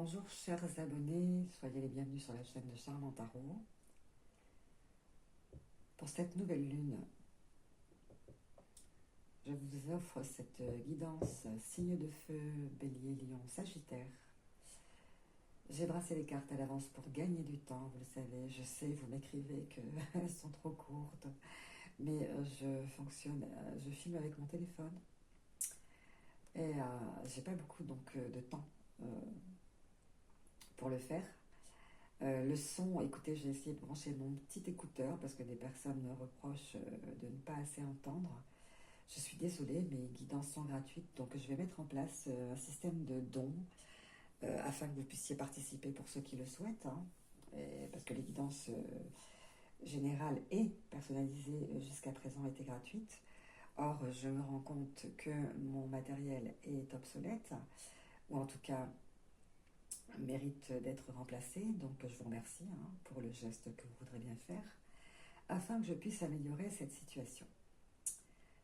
Bonjour chers abonnés, soyez les bienvenus sur la chaîne de Charles Tarot. Pour cette nouvelle lune, je vous offre cette guidance signe de feu, bélier, lion, sagittaire. J'ai brassé les cartes à l'avance pour gagner du temps, vous le savez. Je sais, vous m'écrivez qu'elles sont trop courtes, mais je filme avec mon téléphone et j'ai pas beaucoup de temps pour le faire. Le son, écoutez, j'ai essayé de brancher mon petit écouteur parce que des personnes me reprochent de ne pas assez entendre. Je suis désolée, mes guidances sont gratuites, donc je vais mettre en place un système de dons afin que vous puissiez participer pour ceux qui le souhaitent, hein, parce que les guidances générales et personnalisées jusqu'à présent étaient gratuites. Or, je me rends compte que mon matériel est obsolète, ou en tout cas mérite d'être remplacé, donc je vous remercie pour le geste que vous voudrez bien faire, afin que je puisse améliorer cette situation.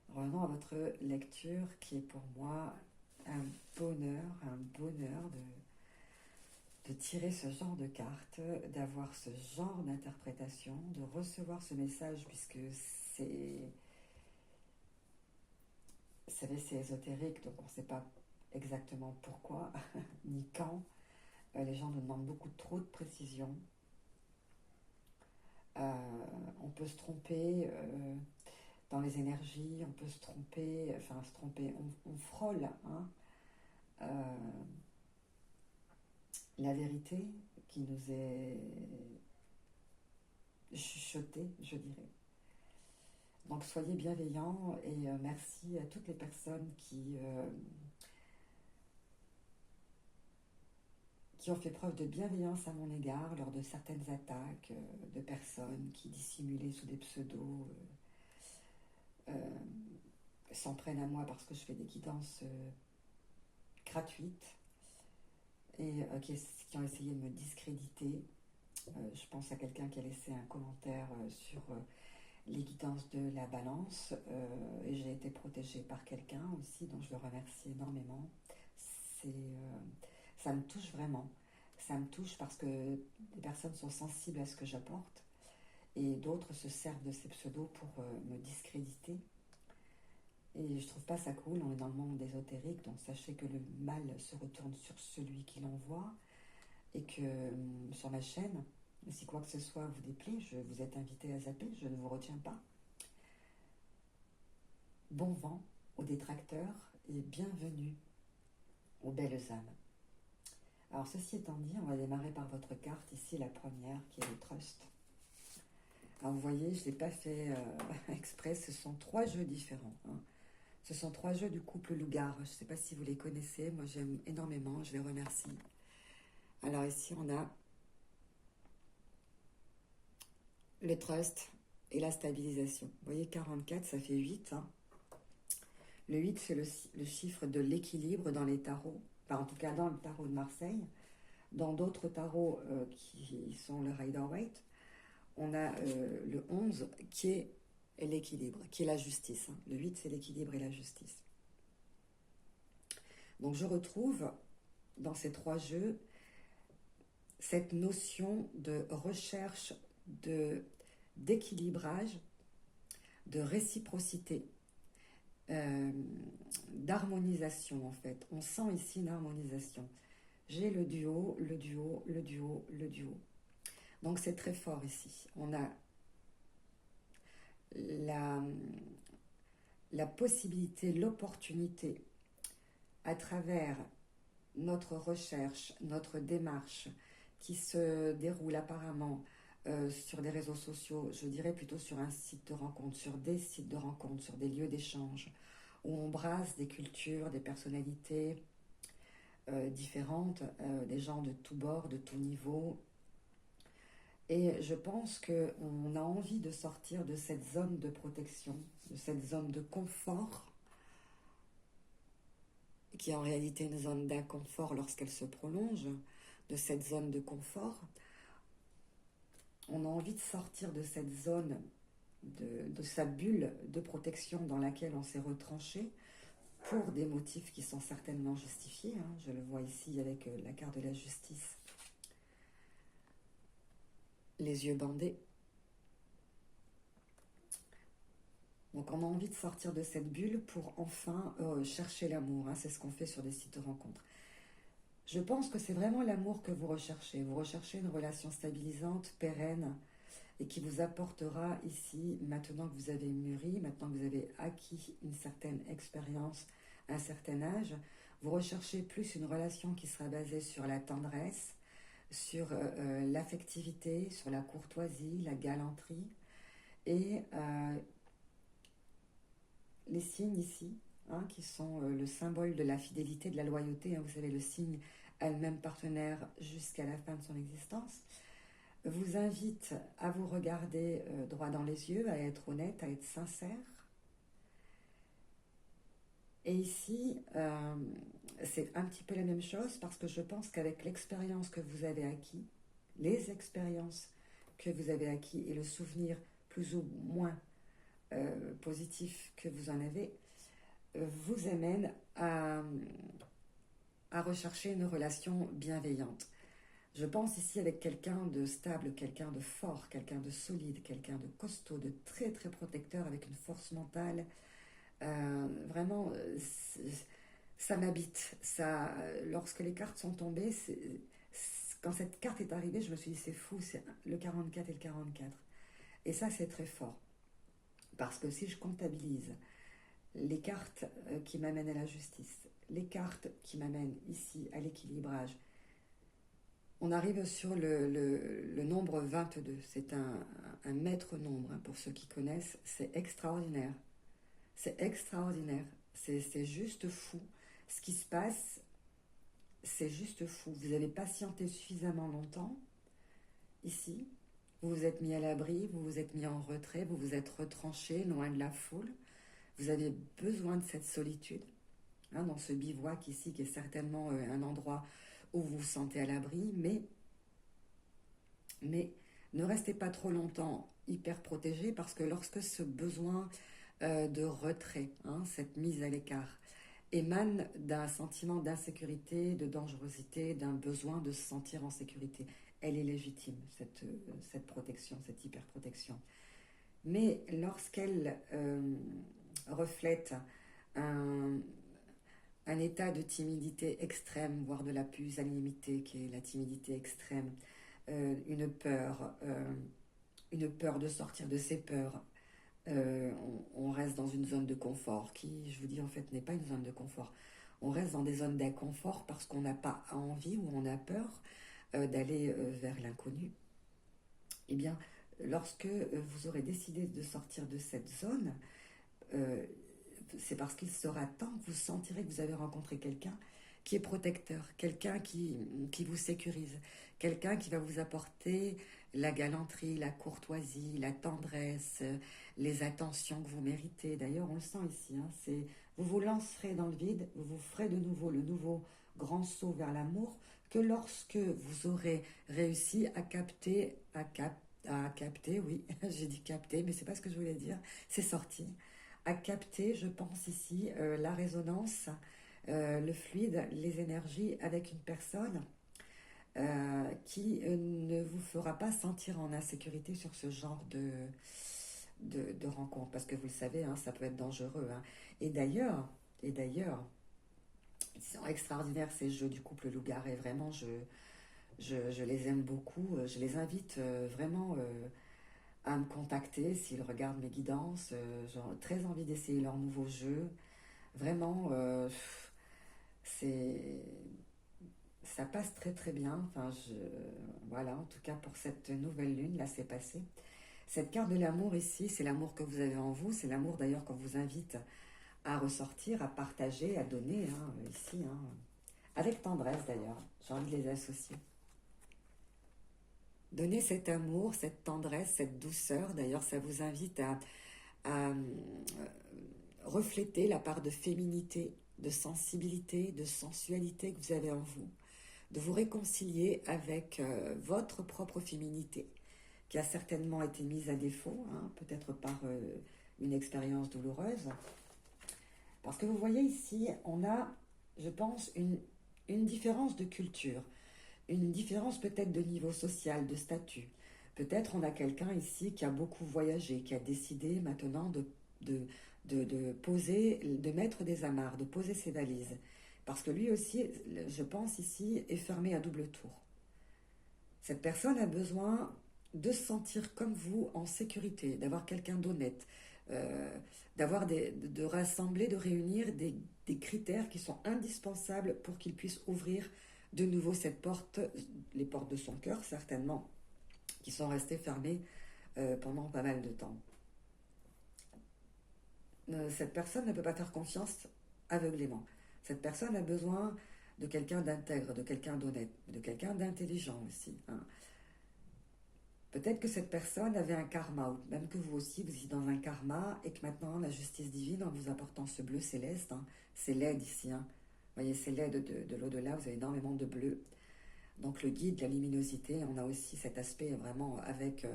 Revenons à votre lecture qui est pour moi un bonheur de tirer ce genre de cartes, d'avoir ce genre d'interprétation, de recevoir ce message, puisque c'est, vous savez, c'est ésotérique, donc on ne sait pas exactement pourquoi ni quand. Les gens nous demandent trop de précision. On peut se tromper dans les énergies, on peut se tromper, on frôle la vérité qui nous est chuchotée, je dirais. Donc soyez bienveillants et merci à toutes les personnes qui ont fait preuve de bienveillance à mon égard lors de certaines attaques de personnes qui, dissimulées sous des pseudos, s'en prennent à moi parce que je fais des guidances gratuites et qui ont essayé de me discréditer. Je pense à quelqu'un qui a laissé un commentaire sur les guidances de la balance et j'ai été protégée par quelqu'un aussi, dont je le remercie énormément. Ça me touche vraiment. Ça me touche parce que des personnes sont sensibles à ce que j'apporte et d'autres se servent de ces pseudos pour me discréditer. Et je trouve pas ça cool, on est dans le monde ésotérique, donc sachez que le mal se retourne sur celui qui l'envoie et que sur ma chaîne, si quoi que ce soit vous déplaît, vous êtes invité à zapper, je ne vous retiens pas. Bon vent aux détracteurs et bienvenue aux belles âmes. Alors ceci étant dit, on va démarrer par votre carte, ici la première qui est le Trust. Alors vous voyez, je ne l'ai pas fait exprès, ce sont 3 jeux différents. Ce sont 3 jeux du couple Lougar, je ne sais pas si vous les connaissez, moi j'aime énormément, je les remercie. Alors ici on a le Trust et la stabilisation. Vous voyez 44, ça fait 8. Le 8 c'est le chiffre de l'équilibre dans les tarots. Enfin, en tout cas dans le tarot de Marseille. Dans d'autres tarots qui sont le Rider-Waite, on a le 11 qui est l'équilibre, qui est la justice. Le 8, c'est l'équilibre et la justice. Donc je retrouve dans ces 3 jeux cette notion de recherche d'équilibrage, de réciprocité, d'harmonisation en fait. On sent ici une harmonisation. J'ai le duo, le duo, le duo, le duo. Donc c'est très fort ici. On a la possibilité, l'opportunité, à travers notre recherche, notre démarche, qui se déroule apparemment sur des réseaux sociaux, je dirais plutôt sur un site de rencontre, sur des sites de rencontre, sur des lieux d'échange, où on brasse des cultures, des personnalités différentes, des gens de tous bords, de tous niveaux. Et je pense qu'on a envie de sortir de cette zone de protection, de cette zone de confort, qui est en réalité une zone d'inconfort lorsqu'elle se prolonge, de cette zone de confort. On a envie de sortir de cette zone, de sa bulle de protection dans laquelle on s'est retranché, pour des motifs qui sont certainement justifiés, hein. Je le vois ici avec la carte de la justice. Les yeux bandés. Donc on a envie de sortir de cette bulle pour enfin chercher l'amour, hein. C'est ce qu'on fait sur des sites de rencontres. Je pense que c'est vraiment l'amour que vous recherchez. Vous recherchez une relation stabilisante, pérenne, et qui vous apportera ici, maintenant que vous avez mûri, maintenant que vous avez acquis une certaine expérience, un certain âge, vous recherchez plus une relation qui sera basée sur la tendresse, sur l'affectivité, sur la courtoisie, la galanterie, et les signes ici, hein, qui sont le symbole de la fidélité, de la loyauté, hein, vous savez, le signe a le même partenaire jusqu'à la fin de son existence, vous invite à vous regarder droit dans les yeux, à être honnête, à être sincère. Et ici, c'est un petit peu la même chose parce que je pense qu'avec l'expérience que vous avez acquis, les expériences que vous avez acquis et le souvenir plus ou moins positif que vous en avez, vous amène à rechercher une relation bienveillante. Je pense ici avec quelqu'un de stable, quelqu'un de fort, quelqu'un de solide, quelqu'un de costaud, de très très protecteur, avec une force mentale. Vraiment, ça m'habite. Lorsque les cartes sont tombées, quand cette carte est arrivée, je me suis dit c'est fou, c'est le 44 et le 44. Et ça c'est très fort. Parce que si je comptabilise les cartes qui m'amènent à la justice, les cartes qui m'amènent ici à l'équilibrage, on arrive sur le nombre 22. C'est un maître nombre, hein, pour ceux qui connaissent. C'est extraordinaire. C'est extraordinaire. C'est juste fou. Ce qui se passe, c'est juste fou. Vous avez patienté suffisamment longtemps, ici. Vous vous êtes mis à l'abri, vous vous êtes mis en retrait, vous vous êtes retranché, loin de la foule. Vous avez besoin de cette solitude, hein, dans ce bivouac ici, qui est certainement un endroit où vous vous sentez à l'abri, mais ne restez pas trop longtemps hyper protégé, parce que lorsque ce besoin de retrait, hein, cette mise à l'écart, émane d'un sentiment d'insécurité, de dangerosité, d'un besoin de se sentir en sécurité, elle est légitime, cette protection, cette hyper-protection. Mais lorsqu'elle reflète un, un état de timidité extrême, voire de la pusillanimité, qui est la timidité extrême, une peur de sortir de ses peurs. On reste dans une zone de confort qui, je vous dis, en fait, n'est pas une zone de confort. On reste dans des zones d'inconfort parce qu'on n'a pas envie ou on a peur d'aller vers l'inconnu. Eh bien, lorsque vous aurez décidé de sortir de cette zone, euh, c'est parce qu'il sera temps que vous sentirez que vous avez rencontré quelqu'un qui est protecteur, quelqu'un qui vous sécurise, quelqu'un qui va vous apporter la galanterie, la courtoisie, la tendresse, les attentions que vous méritez. D'ailleurs, on le sent ici, hein, vous vous lancerez dans le vide, vous vous ferez de nouveau le nouveau grand saut vers l'amour, que lorsque vous aurez réussi à capter, oui, j'ai dit capter, mais c'est pas ce que je voulais dire, c'est sorti, à capter, je pense ici, la résonance, le fluide, les énergies avec une personne qui ne vous fera pas sentir en insécurité sur ce genre de rencontre, parce que vous le savez, hein, ça peut être dangereux, hein. Et d'ailleurs, ils sont extraordinaires ces jeux du couple loup-garou, et vraiment, je les aime beaucoup. Je les invite vraiment à me contacter s'ils regardent mes guidances. J'ai très envie d'essayer leur nouveau jeu. Vraiment, c'est ça passe très très bien. Enfin, voilà, en tout cas pour cette nouvelle lune, là c'est passé. Cette carte de l'amour ici, c'est l'amour que vous avez en vous. C'est l'amour d'ailleurs qu'on vous invite à ressortir, à partager, à donner, hein, ici, hein. Avec tendresse d'ailleurs. J'ai envie de les associer. Donnez cet amour, cette tendresse, cette douceur. D'ailleurs, ça vous invite à refléter la part de féminité, de sensibilité, de sensualité que vous avez en vous. De vous réconcilier avec votre propre féminité, qui a certainement été mise à défaut, hein, peut-être par une expérience douloureuse. Parce que vous voyez ici, on a, je pense, une différence de culture, une différence peut-être de niveau social, de statut. Peut-être on a quelqu'un ici qui a beaucoup voyagé, qui a décidé maintenant de, de poser, de mettre des amarres, de poser ses valises. Parce que lui aussi, je pense ici, est fermé à double tour. Cette personne a besoin de se sentir comme vous en sécurité, d'avoir quelqu'un d'honnête, euh, de rassembler, de réunir des critères qui sont indispensables pour qu'il puisse ouvrir de nouveau cette porte, les portes de son cœur certainement, qui sont restées fermées pendant pas mal de temps. Cette personne ne peut pas faire confiance aveuglément. Cette personne a besoin de quelqu'un d'intègre, de quelqu'un d'honnête, de quelqu'un d'intelligent aussi, hein. Peut-être que cette personne avait un karma, ou même que vous aussi, vous êtes dans un karma, et que maintenant la justice divine, en vous apportant ce bleu céleste, hein, c'est l'aide ici, hein. Vous voyez, c'est l'aide de l'au-delà, vous avez énormément de bleu. Donc le guide, la luminosité, on a aussi cet aspect vraiment avec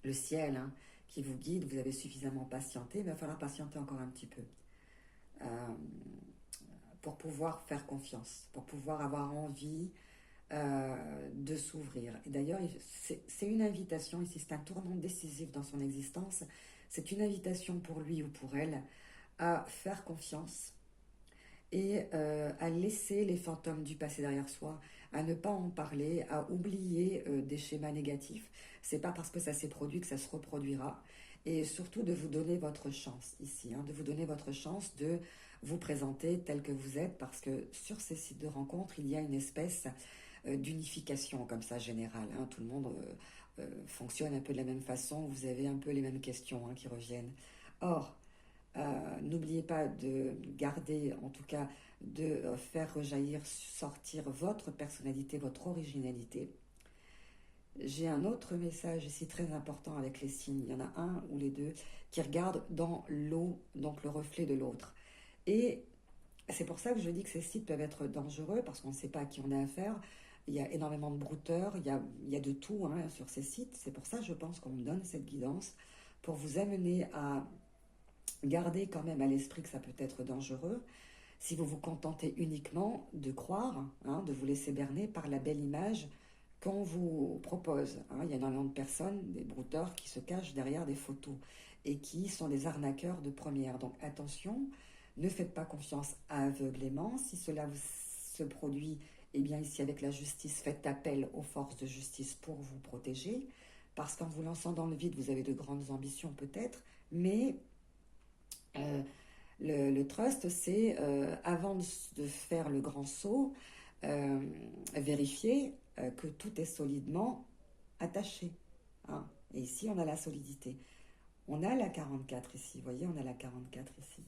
le ciel, hein, qui vous guide. Vous avez suffisamment patienté, mais il va falloir patienter encore un petit peu euh, pour pouvoir faire confiance, pour pouvoir avoir envie de s'ouvrir. Et d'ailleurs, c'est une invitation ici, c'est un tournant décisif dans son existence. C'est une invitation pour lui ou pour elle à faire confiance et à laisser les fantômes du passé derrière soi, à ne pas en parler, à oublier des schémas négatifs. C'est pas parce que ça s'est produit que ça se reproduira. Et surtout de vous donner votre chance ici, hein, de vous donner votre chance de vous présenter tel que vous êtes, parce que sur ces sites de rencontres, il y a une espèce d'unification comme ça générale, hein. Tout le monde fonctionne un peu de la même façon, vous avez un peu les mêmes questions, hein, qui reviennent. Or, n'oubliez pas de garder, en tout cas, de faire rejaillir, sortir votre personnalité, votre originalité. J'ai un autre message ici très important avec les signes. Il y en a un ou les deux qui regardent dans l'eau, donc le reflet de l'autre. Et c'est pour ça que je dis que ces sites peuvent être dangereux parce qu'on ne sait pas à qui on a affaire. Il y a énormément de brouteurs, il y a de tout, hein, sur ces sites. C'est pour ça, je pense, qu'on donne cette guidance pour vous amener à garder quand même à l'esprit que ça peut être dangereux si vous vous contentez uniquement de croire, hein, de vous laisser berner par la belle image qu'on vous propose, hein. Il y a énormément de personnes, des brouteurs, qui se cachent derrière des photos et qui sont des arnaqueurs de première. Donc attention, ne faites pas confiance aveuglément. Si cela se produit, eh bien ici avec la justice, faites appel aux forces de justice pour vous protéger, parce qu'en vous lançant dans le vide, vous avez de grandes ambitions peut-être, mais euh, le trust, c'est avant de faire le grand saut, euh, vérifier que tout est solidement attaché, hein. Et ici, on a la solidité. On a la 44 ici, vous voyez, on a la 44 ici.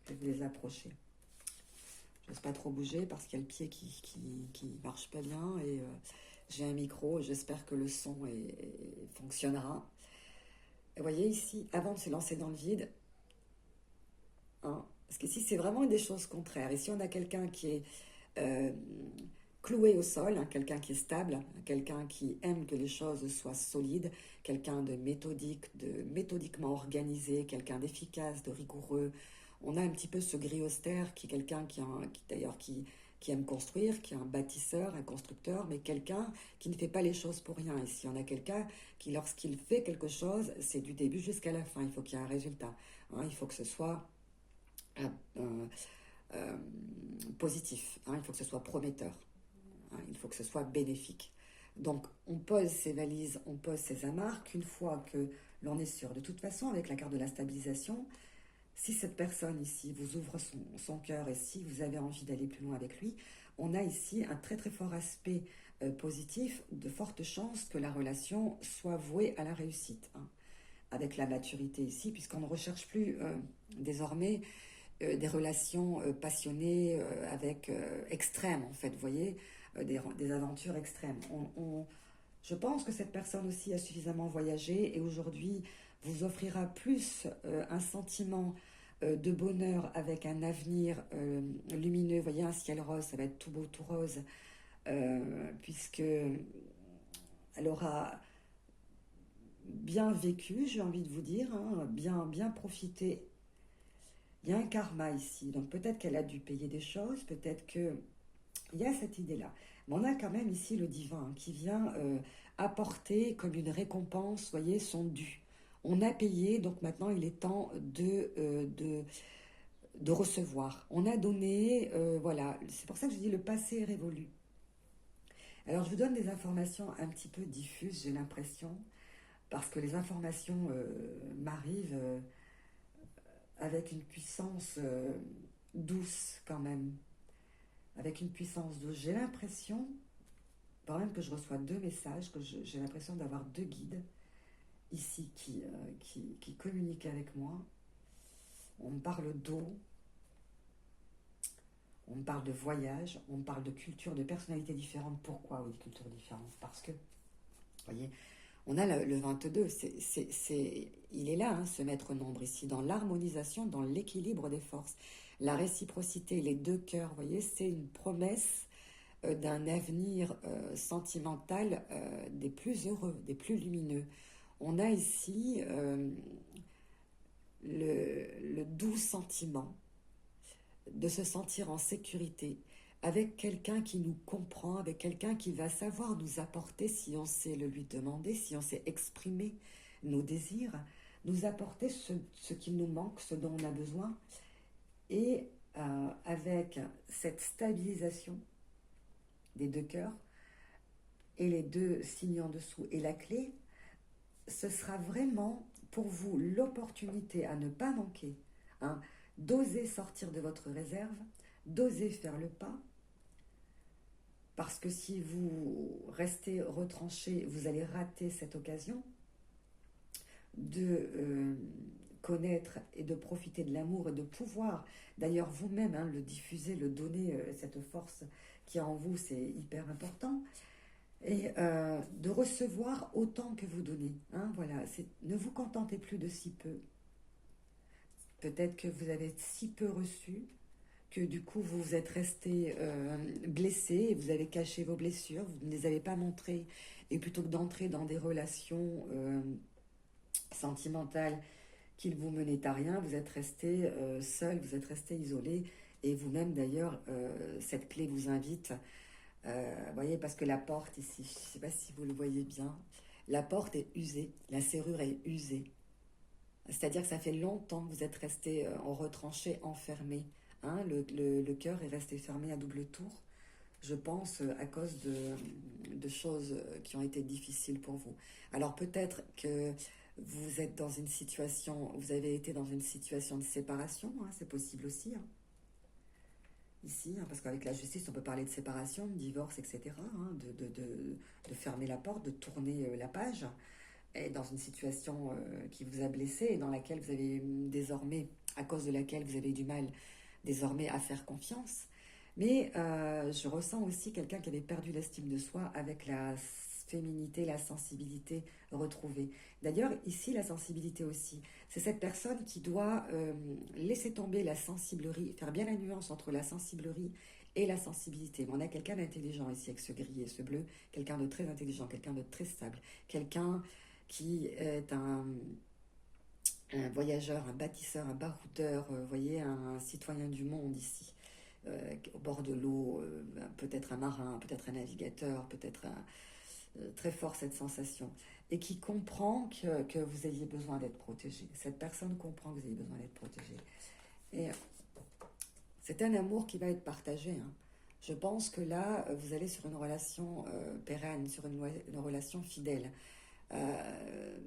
Je vais vous les approcher. Je n'ose pas trop bouger parce qu'il y a le pied qui marche pas bien et j'ai un micro. J'espère que le son fonctionnera. Et vous voyez ici, avant de se lancer dans le vide, hein, parce qu'ici, c'est vraiment des choses contraires. Ici, on a quelqu'un qui est euh, cloué au sol, hein, quelqu'un qui est stable, quelqu'un qui aime que les choses soient solides, quelqu'un de méthodique, de méthodiquement organisé, quelqu'un d'efficace, de rigoureux. On a un petit peu ce gris austère qui est quelqu'un qui aime construire, qui est un bâtisseur, un constructeur, mais quelqu'un qui ne fait pas les choses pour rien. Ici, on a quelqu'un qui, lorsqu'il fait quelque chose, c'est du début jusqu'à la fin. Il faut qu'il y ait un résultat, hein. Il faut que ce soit euh, euh, positif, hein. Il faut que ce soit prometteur, hein. Il faut que ce soit bénéfique. Donc, on pose ses valises, on pose ses amarres, qu'une fois que l'on est sûr. De toute façon, avec la carte de la stabilisation, si cette personne ici vous ouvre son cœur et si vous avez envie d'aller plus loin avec lui, on a ici un très très fort aspect positif, de fortes chances que la relation soit vouée à la réussite, hein, avec la maturité ici, puisqu'on ne recherche plus désormais des relations passionnées avec extrêmes, en fait, vous voyez, des aventures extrêmes. Je pense que cette personne aussi a suffisamment voyagé et aujourd'hui vous offrira plus un sentiment de bonheur avec un avenir lumineux. Vous voyez, un ciel rose, ça va être tout beau, tout rose, puisque elle aura bien vécu, j'ai envie de vous dire, hein, bien profité Il y a un karma ici, donc peut-être qu'elle a dû payer des choses, peut-être que... Il y a cette idée-là. Mais on a quand même ici le divin qui vient apporter comme une récompense, voyez, son dû. On a payé, donc maintenant il est temps de recevoir. On a donné, voilà, c'est pour ça que je dis le passé est révolu. Alors je vous donne des informations un petit peu diffuses, j'ai l'impression, parce que les informations m'arrivent avec une puissance douce quand même, avec une puissance douce. J'ai l'impression, quand même que je reçois deux messages, que j'ai l'impression d'avoir deux guides ici qui communiquent avec moi. On me parle d'eau, on me parle de voyage, on me parle de culture, de personnalités différentes. Pourquoi oui, cultures différentes? Parce que, vous voyez, on a le 22, il est là, hein, ce maître nombre ici, dans l'harmonisation, dans l'équilibre des forces. La réciprocité, les deux cœurs, vous voyez, c'est une promesse d'un avenir sentimental des plus heureux, des plus lumineux. On a ici le doux sentiment de se sentir en sécurité avec quelqu'un qui nous comprend, avec quelqu'un qui va savoir nous apporter, si on sait le lui demander, si on sait exprimer nos désirs, nous apporter ce qui nous manque, ce dont on a besoin. Et avec cette stabilisation des deux cœurs et les deux signes en dessous et la clé, ce sera vraiment pour vous l'opportunité à ne pas manquer, hein, d'oser sortir de votre réserve, d'oser faire le pas, parce que si vous restez retranché, vous allez rater cette occasion de connaître et de profiter de l'amour et de pouvoir, d'ailleurs vous-même, hein, le diffuser, le donner, cette force qui est en vous, c'est hyper important. Et de recevoir autant que vous donnez. Hein, voilà, ne vous contentez plus de si peu. Peut-être que vous avez si peu reçu que du coup vous vous êtes resté blessé et vous avez caché vos blessures, vous ne les avez pas montrées. Et plutôt que d'entrer dans des relations sentimentales qui ne vous menaient à rien, vous êtes resté seul, vous êtes resté isolé. Et vous-même d'ailleurs, cette clé vous invite. Vous voyez, parce que la porte ici, je ne sais pas si vous le voyez bien, la porte est usée, la serrure est usée. C'est-à-dire que ça fait longtemps que vous êtes resté en retranché, enfermé. Hein, le cœur est resté fermé à double tour, je pense, à cause de choses qui ont été difficiles pour vous. Alors peut-être que vous êtes dans une situation, vous avez été dans une situation de séparation, hein, c'est possible aussi, hein. Ici, hein, parce qu'avec la justice, on peut parler de séparation, de divorce, etc., hein, de fermer la porte, de tourner la page, et dans une situation qui vous a blessé et dans laquelle vous avez désormais, à cause de laquelle vous avez du mal désormais à faire confiance. Mais je ressens aussi quelqu'un qui avait perdu l'estime de soi avec la féminité, la sensibilité retrouvée. D'ailleurs, ici, la sensibilité aussi. C'est cette personne qui doit laisser tomber la sensiblerie, faire bien la nuance entre la sensiblerie et la sensibilité. Mais on a quelqu'un d'intelligent ici avec ce gris et ce bleu, quelqu'un de très intelligent, quelqu'un de très stable, quelqu'un qui est un voyageur, un bâtisseur, un barouteur, voyez, un citoyen du monde ici, au bord de l'eau, peut-être un marin, peut-être un navigateur, peut-être très fort cette sensation, et qui comprend que vous ayez besoin d'être protégé. Cette personne comprend que vous ayez besoin d'être protégé. Et c'est un amour qui va être partagé, hein. Je pense que là, vous allez sur une relation pérenne, sur une relation fidèle. Euh,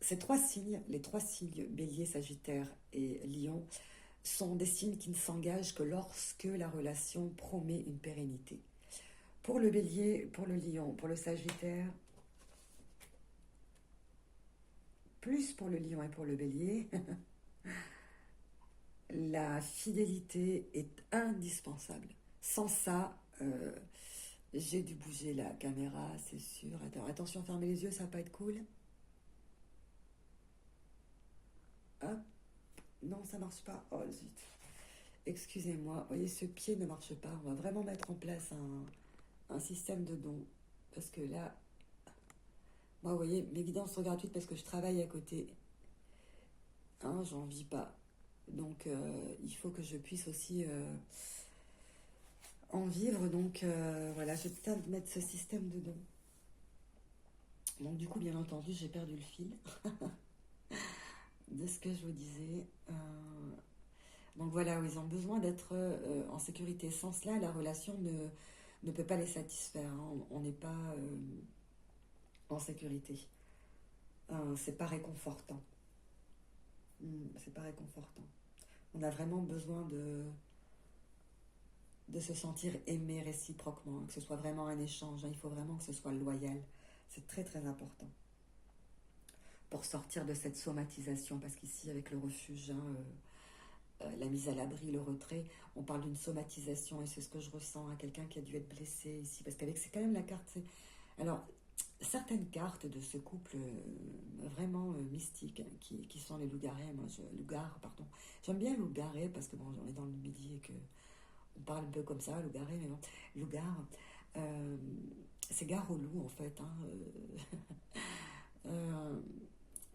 Ces trois signes, les trois signes Bélier, Sagittaire et Lion, sont des signes qui ne s'engagent que lorsque la relation promet une pérennité. Pour le Bélier, pour le Lion, pour le Sagittaire, plus pour le Lion et pour le Bélier, la fidélité est indispensable. Sans ça, j'ai dû bouger la caméra, c'est sûr. Attends, attention, fermez les yeux, ça va pas être cool. Hop, non, ça marche pas. Oh zut. Excusez-moi, vous voyez, ce pied ne marche pas. On va vraiment mettre en place un système de dons. Parce que là, moi, vous voyez, mes guidances sont gratuites parce que je travaille à côté. Hein, j'en vis pas. Donc, il faut que je puisse aussi en vivre. Donc, voilà, je vais peut-être mettre ce système dedans. Donc, du coup, bien entendu, j'ai perdu le fil de ce que je vous disais. Donc, voilà, ils ont besoin d'être en sécurité. Sans cela, la relation ne peut pas les satisfaire, hein. On n'est pas en sécurité. C'est pas réconfortant. C'est pas réconfortant. On a vraiment besoin de se sentir aimé réciproquement, hein, que ce soit vraiment un échange, hein. Il faut vraiment que ce soit loyal. C'est très très important pour sortir de cette somatisation, parce qu'ici avec le refuge, hein, la mise à l'abri, le retrait, on parle d'une somatisation et c'est ce que je ressens à quelqu'un qui a dû être blessé ici, parce qu'avec c'est quand même la carte. Alors, certaines cartes de ce couple vraiment mystiques, hein, qui sont les loups-garets, loup-garre, pardon. J'aime bien loup-garret parce que bon, on est dans le midi et que on parle un peu comme ça, loup-garret, mais non, loup-garre, euh, c'est gare au loup en fait, hein. Euh,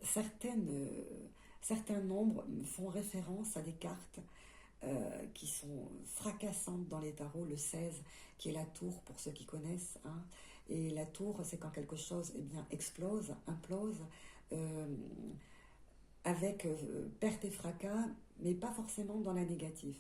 certaines, certains nombres font référence à des cartes qui sont fracassantes dans les tarots. Le 16 qui est la tour pour ceux qui connaissent, hein. Et la tour, c'est quand quelque chose eh bien, explose, implose, euh, avec perte et fracas, mais pas forcément dans la négative.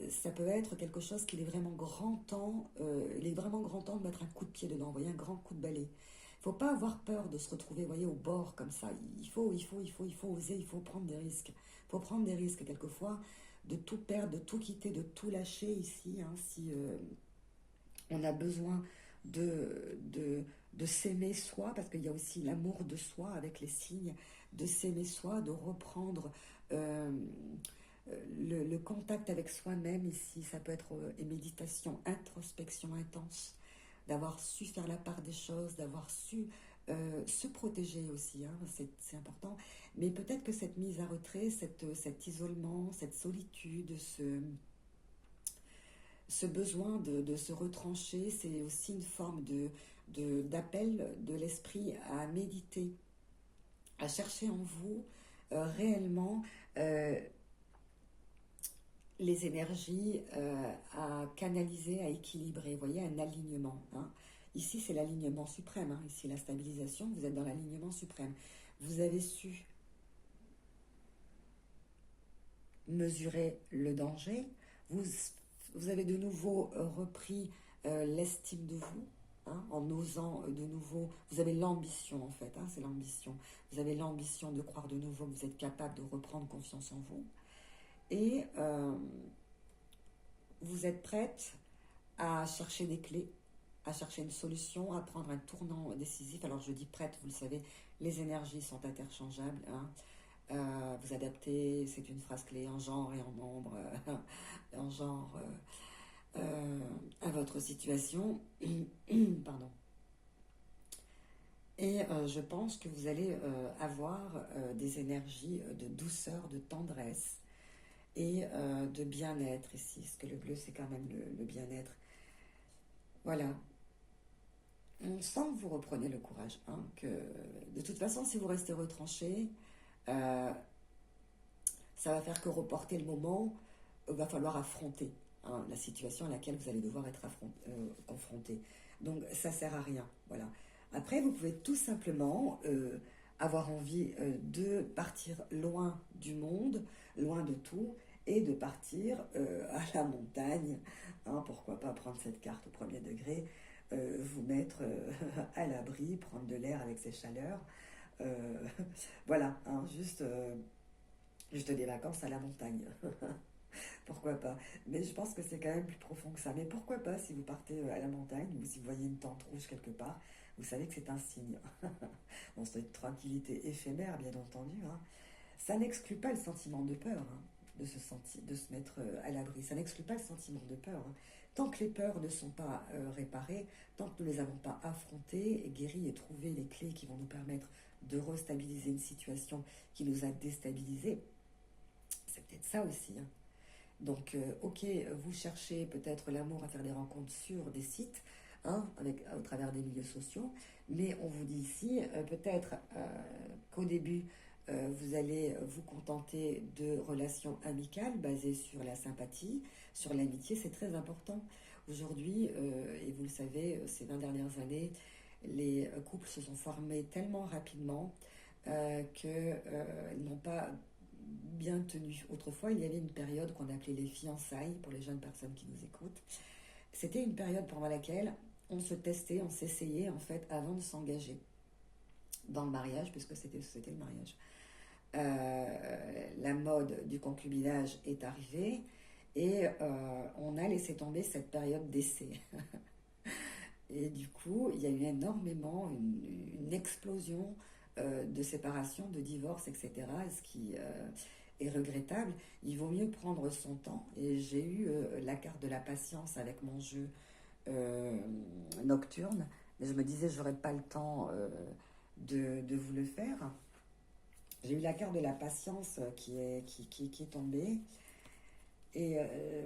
Ça peut être quelque chose qu'il est vraiment grand temps, il est vraiment grand temps de mettre un coup de pied dedans, vous voyez, un grand coup de balai. Il ne faut pas avoir peur de se retrouver, vous voyez, au bord comme ça. Il faut oser, il faut prendre des risques. Il faut prendre des risques quelquefois, de tout perdre, de tout quitter, de tout lâcher ici, hein, si on a besoin de s'aimer soi, parce qu'il y a aussi l'amour de soi avec les signes, de s'aimer soi, de reprendre euh, le contact avec soi-même ici. Ça peut être une méditation, introspection intense, d'avoir su faire la part des choses, d'avoir su se protéger aussi, hein, c'est important. Mais peut-être que cette mise à retrait, cet isolement, cette solitude, ce besoin de se retrancher, c'est aussi une forme d'appel de l'esprit à méditer, à chercher en vous réellement euh, les énergies à canaliser, à équilibrer. Vous voyez, un alignement, hein. Ici, c'est l'alignement suprême, hein. Ici, la stabilisation, vous êtes dans l'alignement suprême. Vous avez su mesurer le danger. Vous, vous avez de nouveau repris l'estime de vous, hein, en osant de nouveau. Vous avez l'ambition en fait, hein, c'est l'ambition. Vous avez l'ambition de croire de nouveau que vous êtes capable de reprendre confiance en vous. Et vous êtes prête à chercher des clés, à chercher une solution, à prendre un tournant décisif. Alors je dis prête, vous le savez, les énergies sont interchangeables, hein. Vous adaptez, c'est une phrase clé en genre et en nombre, en genre à votre situation. Pardon. Et je pense que vous allez avoir des énergies de douceur, de tendresse et de bien-être ici. Parce que le bleu, c'est quand même le bien-être. Voilà. On sent que vous reprenez le courage, hein, que de toute façon, si vous restez retranché, euh, ça va faire que reporter le moment où il va falloir affronter, hein, la situation à laquelle vous allez devoir être confronté. Donc ça sert à rien. Voilà. Après, vous pouvez tout simplement avoir envie de partir loin du monde, loin de tout, et de partir à la montagne, hein, pourquoi pas prendre cette carte au premier degré, vous mettre à l'abri, prendre de l'air avec ces chaleurs. Euh, voilà, hein, juste des vacances à la montagne. Pourquoi pas? Mais je pense que c'est quand même plus profond que ça. Mais pourquoi pas si vous partez à la montagne ou si vous voyez une tente rouge quelque part, vous savez que c'est un signe. Bon, c'est une tranquillité éphémère, bien entendu, hein. Ça n'exclut pas le sentiment de peur, hein, de se mettre à l'abri. Ça n'exclut pas le sentiment de peur, hein. Tant que les peurs ne sont pas réparées, tant que nous ne les avons pas affrontées, et guéries et trouvé les clés qui vont nous permettre de restabiliser une situation qui nous a déstabilisés, c'est peut-être ça aussi, hein. Donc, ok, vous cherchez peut-être l'amour à faire des rencontres sur des sites, hein, au travers des milieux sociaux, mais on vous dit ici, peut-être qu'au début, Vous allez vous contenter de relations amicales basées sur la sympathie, sur l'amitié, c'est très important. Aujourd'hui, et vous le savez, ces 20 dernières années, les couples se sont formés tellement rapidement qu'ils n'ont pas bien tenu. Autrefois, il y avait une période qu'on appelait les fiançailles, pour les jeunes personnes qui nous écoutent. C'était une période pendant laquelle on se testait, on s'essayait en fait avant de s'engager dans le mariage, puisque c'était le mariage. La mode du concubinage est arrivée et on a laissé tomber cette période d'essai. Et du coup, il y a eu énormément une explosion de séparation, de divorce, etc., ce qui est regrettable. Il vaut mieux prendre son temps. Et j'ai eu la carte de la patience avec mon jeu nocturne, mais je me disais, j'aurais pas le temps de vous le faire. J'ai eu la carte de la patience qui est tombée. Et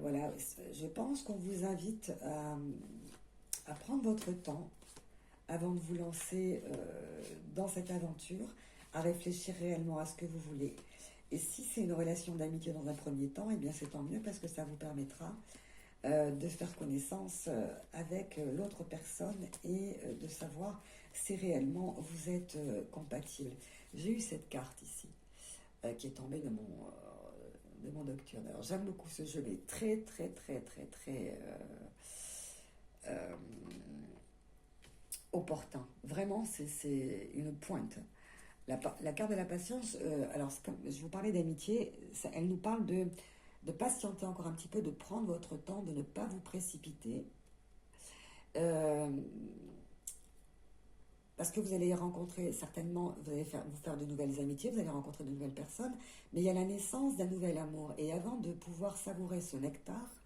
voilà, je pense qu'on vous invite à prendre votre temps avant de vous lancer dans cette aventure, à réfléchir réellement à ce que vous voulez. Et si c'est une relation d'amitié dans un premier temps, eh bien c'est tant mieux parce que ça vous permettra de faire connaissance avec l'autre personne et de savoir si réellement vous êtes compatible. J'ai eu cette carte ici qui est tombée de mon nocturne. Alors j'aime beaucoup ce jeu, mais très très très très très opportun. Vraiment, c'est une pointe. La carte de la patience, alors comme je vous parlais d'amitié, elle nous parle de patienter encore un petit peu, de prendre votre temps, de ne pas vous précipiter. Parce que vous allez rencontrer certainement, vous allez vous faire de nouvelles amitiés, vous allez rencontrer de nouvelles personnes, mais il y a la naissance d'un nouvel amour. Et avant de pouvoir savourer ce nectar,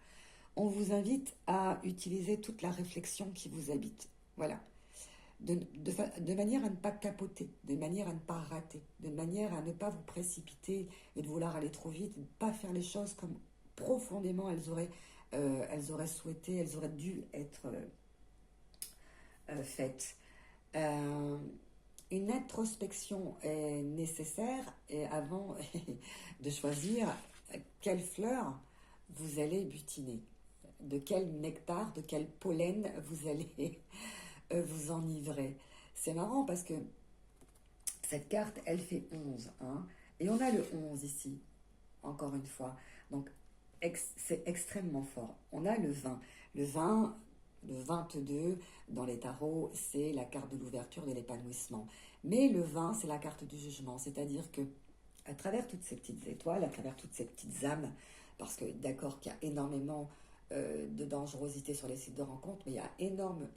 on vous invite à utiliser toute la réflexion qui vous habite. Voilà. De manière à ne pas capoter, de manière à ne pas rater, de manière à ne pas vous précipiter et de vouloir aller trop vite, de ne pas faire les choses comme profondément elles auraient souhaité, elles auraient dû être faites. Une introspection est nécessaire et avant de choisir quelle fleur vous allez butiner, de quel nectar, de quel pollen vous allez vous enivrer. C'est marrant parce que cette carte, elle fait 11. Hein, et on a le 11 ici, encore une fois. Donc, c'est extrêmement fort. On a le 20. Le 20, le 22, dans les tarots, c'est la carte de l'ouverture, de l'épanouissement. Mais le 20, c'est la carte du jugement. C'est-à-dire que, à travers toutes ces petites étoiles, à travers toutes ces petites âmes, parce que d'accord qu'il y a énormément de dangerosité sur les sites de rencontres, mais il y a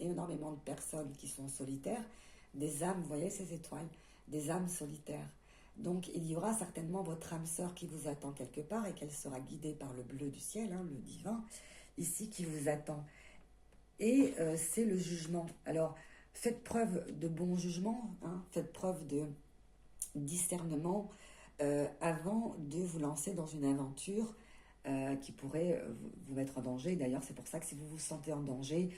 énormément de personnes qui sont solitaires, des âmes, vous voyez ces étoiles, des âmes solitaires. Donc il y aura certainement votre âme sœur qui vous attend quelque part et qu'elle sera guidée par le bleu du ciel, hein, le divin, ici qui vous attend. Et c'est le jugement. Alors faites preuve de bon jugement, hein, faites preuve de discernement avant de vous lancer dans une aventure qui pourrait vous mettre en danger. D'ailleurs, c'est pour ça que si vous vous sentez en danger,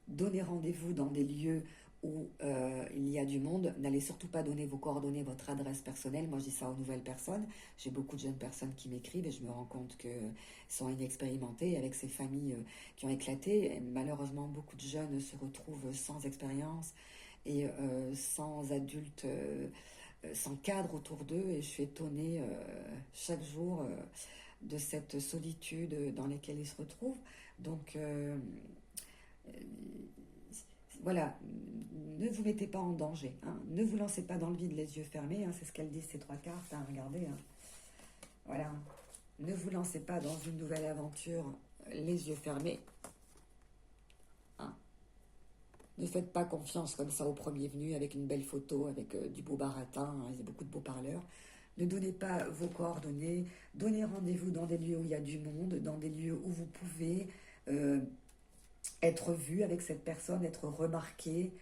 donnez rendez-vous dans des lieux où il y a du monde. N'allez surtout pas donner vos coordonnées, votre adresse personnelle. Moi, je dis ça aux nouvelles personnes. J'ai beaucoup de jeunes personnes qui m'écrivent et je me rends compte qu'elles sont inexpérimentées avec ces familles qui ont éclaté. Et malheureusement, beaucoup de jeunes se retrouvent sans expérience et sans adultes, sans cadre autour d'eux. Et je suis étonnée chaque jour de cette solitude dans laquelle ils se retrouvent. Donc, voilà, ne vous mettez pas en danger. Hein. Ne vous lancez pas dans le vide les yeux fermés. Hein. C'est ce qu'elles disent ces trois cartes. Hein. Regardez. Hein. Voilà. Ne vous lancez pas dans une nouvelle aventure les yeux fermés. Hein. Ne faites pas confiance comme ça au premier venu avec une belle photo, avec du beau baratin. Hein. Il y a beaucoup de beaux parleurs. Ne donnez pas vos coordonnées, donnez rendez-vous dans des lieux où il y a du monde, dans des lieux où vous pouvez être vu avec cette personne, être remarqué.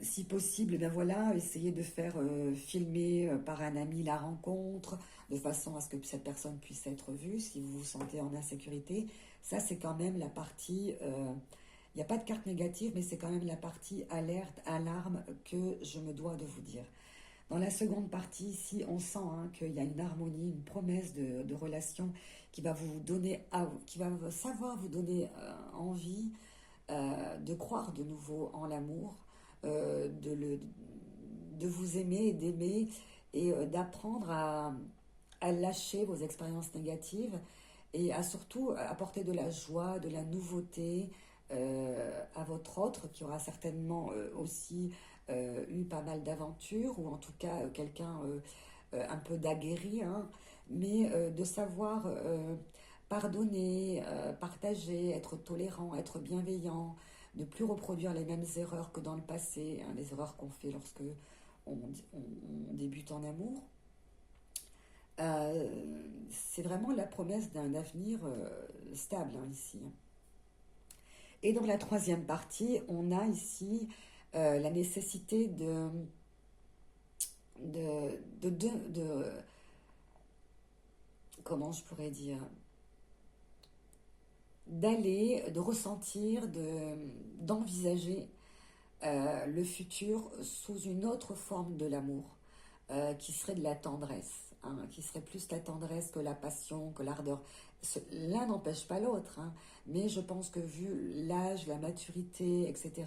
Si possible, ben voilà, essayez de faire filmer par un ami la rencontre, de façon à ce que cette personne puisse être vue, si vous vous sentez en insécurité. Ça, c'est quand même la partie... il n'y a pas de carte négative, mais c'est quand même la partie alerte, alarme que je me dois de vous dire. Dans la seconde partie, ici, on sent hein, qu'il y a une harmonie, une promesse de relation qui va vous donner, qui va savoir vous donner envie de croire de nouveau en l'amour, euh, de, le, de vous aimer et d'aimer et d'apprendre à lâcher vos expériences négatives et à surtout apporter de la joie, de la nouveauté à votre autre qui aura certainement aussi eu pas mal d'aventures ou en tout cas quelqu'un un peu d'aguerri, hein, mais de savoir pardonner, partager, être tolérant, être bienveillant, ne plus reproduire les mêmes erreurs que dans le passé, hein, les erreurs qu'on fait lorsque on débute en amour. Euh, c'est vraiment la promesse d'un avenir stable hein, ici. Et dans la troisième partie, on a ici la nécessité de comment je pourrais dire, d'aller, de ressentir, d'envisager le futur sous une autre forme de l'amour, qui serait de la tendresse, hein, qui serait plus la tendresse que la passion, que l'ardeur. L'un n'empêche pas l'autre, hein, mais je pense que vu l'âge, la maturité, etc.,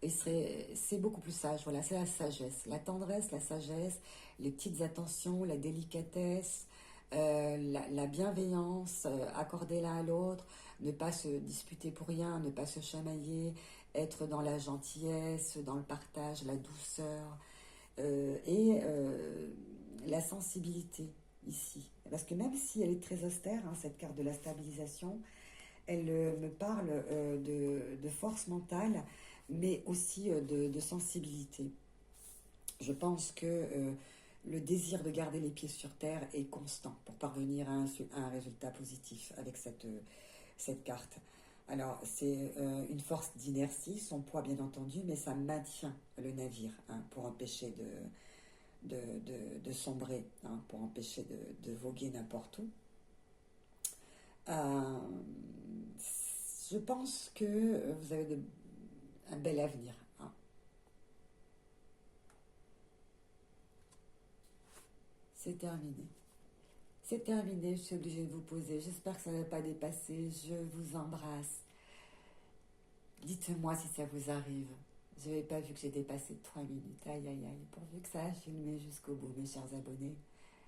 c'est beaucoup plus sage. Voilà, c'est la sagesse, la tendresse, la sagesse, les petites attentions, la délicatesse, la bienveillance accordée l'un à l'autre, ne pas se disputer pour rien, ne pas se chamailler, être dans la gentillesse, dans le partage, la douceur et la sensibilité ici. Parce que même si elle est très austère, hein, cette carte de la stabilisation, elle me parle de force mentale, mais aussi de sensibilité. Je pense que le désir de garder les pieds sur terre est constant pour parvenir à un résultat positif avec cette carte. Alors, c'est une force d'inertie, son poids bien entendu, mais ça maintient le navire hein, pour empêcher de sombrer, hein, pour empêcher de voguer n'importe où. Euh, je pense que vous avez un bel avenir. Hein. C'est terminé. C'est terminé, je suis obligée de vous poser. J'espère que ça ne va pas dépasser. Je vous embrasse. Dites-moi si ça vous arrive. Je n'avais pas vu que j'ai dépassé de 3 minutes. Aïe, aïe, aïe. Pourvu que ça a filmé jusqu'au bout, mes chers abonnés.